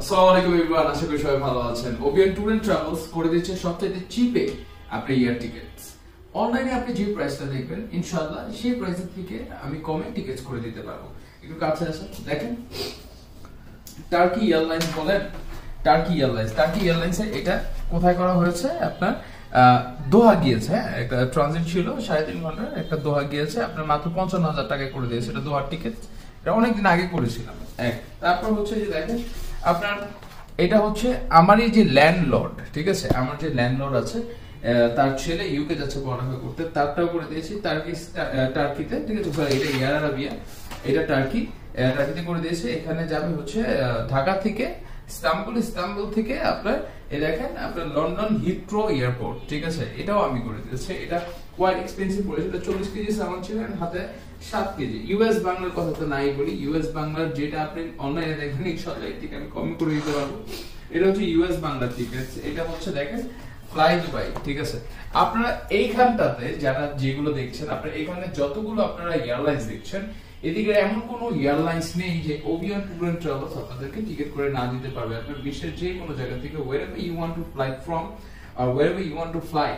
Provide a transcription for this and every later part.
আসসালামু আলাইকুম এভরিওয়ান, আশা করি সবাই ভালো আছেন। ওবিএন ট্যুর এন্ড ট্রাভেলস করে দিচ্ছে সবচেয়ে চিপে আপনি এয়ার টিকেটস। অনলাইনে আপনি যে প্রাইসটা দেখবেন ইনশাআল্লাহ সেই প্রাইসের থেকে আমি কমে টিকেটস করে দিতে পারবো। একটু কাছে আসেন, দেখেন টার্কি এয়ারলাইন্স বলেন, টার্কি এয়ারলাইন্সে এটা কোথায় করা হয়েছে? আপনার দোহা গিয়েছে, একটা ট্রানজিট ছিল 3.5 ঘন্টার, একটা দোহা গিয়েছে আপনার মাত্র 55,000 টাকায় করে দিয়েছে। এটা দোহার টিকেট, এটা অনেকদিন আগে করেছিলাম। তারপর হচ্ছে যে দেখেন আপনার এটা হচ্ছে আমারই যে ল্যান্ডলর্ড, ঠিক আছে, আমার যে ল্যান্ডলর্ড আছে তার ছেলে ইউকে যাচ্ছে পড়ালেখা করতে, তারটাও করে দিয়েছি টার্কিতে, ঠিক আছে। সরি, এটা এয়ার আরাবিয়া, এটা টার্কিতে করে দিয়েছে। এখানে যাবে হচ্ছে ঢাকা থেকে ইস্তাম্বুল থেকে আপনার দেখেন আপনার লন্ডন হিথ্রো এয়ারপোর্ট, ঠিক আছে, এটাও আমি করে দিয়েছি। এটা কোয়াইট এক্সপেন্সিভ পড়েছিল, 40 কেজি সামান ছিল, হাতে 7 কেজি। ইউএস বাংলার কথা তো নাই বলি, ইউএস বাংলার যেটা আপনি অনলাইনে দেখবেন ইনশাআল্লাহ এর থেকে আমি কম করে দিতে পারবো। এটা হচ্ছে ইউএস বাংলার টিকেট, এটা হচ্ছে দেখেন ফ্লাই দুবাই, ঠিক আছে। আপনারা এইখানটাতে যারা যেগুলো দেখছেন, আপনারা এখানে যতগুলো আপনারা এয়ারলাইন্স দেখছেন, এদিকে এমন কোনো এয়ারলাইন্স নেই যে ওবিএন ট্যুর এন্ড ট্রাভেলস আপনাদেরকে টিকেট করে না দিতে পারবে। আপনার বিশ্বের যে কোনো জায়গা থেকে wherever you want to fly from or wherever you want to fly,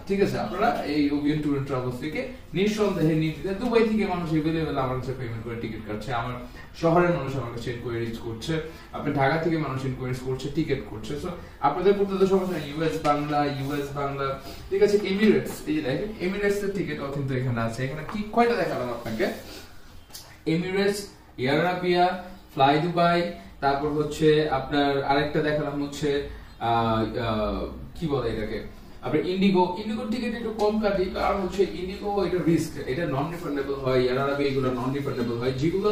ঠিক আছে, আপনারা এই ওবিএন ট্যুর এন্ড ট্রাভেলস থেকে নিঃসন্দেহে নির্দ্বিধায় দুবাই থেকে মানুষ এভেলেবেল আমার কাছে পেমেন্ট করে টিকিট কাটছে, আমার শহরের মানুষ আমার কাছে ইনকোয়ারিজ করছে, আপনি ঢাকা থেকে মানুষ ইনকোয়ারিজ করছে, টিকিট করছে। সো আপনাদের করতে তো সমস্যা নেই। ইউএস বাংলা, ঠিক আছে। এমিরেটস, এই যে দেখেন এমিরেটস এর টিকিটও কিন্তু এখানে আছে। এখানে কি কয়টা দেখালাম আপনাকে? Emirates, air Arabia, fly Dubai, তারপর হচ্ছে আপনার আরেকটা দেখালাম হচ্ছে কি বলে এটাকে আপনার ইন্ডিগোর টিকিট একটু কম কাটি, কারণ হচ্ছে ইন্ডিগো এটা রিস্ক, এটা নন রিফান্ডেবল হয়। এয়ার আরাবিয়া এগুলো নন রিফান্ডেবল হয়, যেগুলো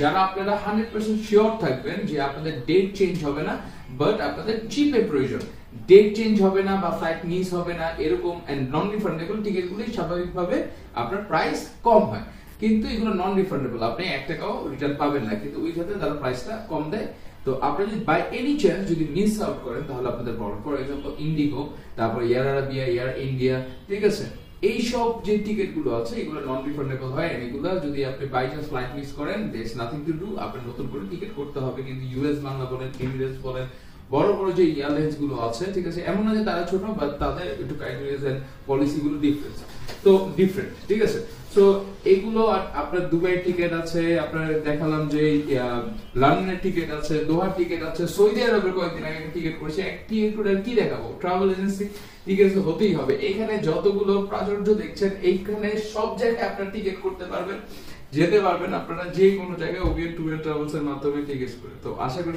যারা আপনারা 100% শিওর থাকবেন যে আপনাদের ডেট চেঞ্জ হবে না, বাট আপনাদের চিপে প্রয়োজন, ডেট চেঞ্জ হবে না বা ফ্লাইট মিস হবে না, এরকম নন রিফান্ডেবল টিকিটগুলি স্বাভাবিকভাবে আপনার প্রাইস কম হয়। কিন্তু এগুলো নন রিফান্ডেবল, আপনি 1 টাকাও রিটার্ন পাবেন না, কিন্তু ওই সাথে তারা প্রাইসটা কম দেয়। তো আপনি যদি বাই এনি চান্স যদি মিস আউট করেন তাহলে আপনাদের প্রবলেম। ফর এক্সাম্পল ইন্ডিগো, তারপর এয়ার আরাবিয়া, এয়ার ইন্ডিয়া, ঠিক আছে, এই সব যে টিকিট গুলো আছে এগুলো নন রিফান্ডেবল হয়। এগুলো যদি আপনি বাই চান্স ফ্লাইট মিস করেন, there is nothing to do, আপনি নতুন করে টিকিট করতে হবে। কিন্তু ইউএস বাংলা বলেন, এমিরেটস বলেন, বড় বড় যে এয়ারলাইন্স গুলো আছে, ঠিক আছে, এমন না যে তারা ছোট, বাট তাদের একটু ক্রাইটেরিয়াস এন্ড পলিসি গুলো ডিফারেন্ট, ঠিক আছে। সো এগুলো আপনার দুবাই টিকিট আছে, আপনার দেখালাম যে লন্ডনের টিকিট আছে, দোহার টিকিট আছে, সৌদি আরবের কয়েকদিন আগে টিকিট করেছে। একটি কি দেখাবো? ট্রাভেল এজেন্সি টিকিট হতেই হবে। এখানে যতগুলো প্রাচুর্য দেখছেন, এইখানে সব জায়গায় আপনার টিকিট করতে পারবেন, যেতে পারবেন আপনারা যে কোনো জায়গায় ওবিএন ট্যুর এন্ড ট্রাভেলস এর মাধ্যমে টিকিট করে। তো আশা করি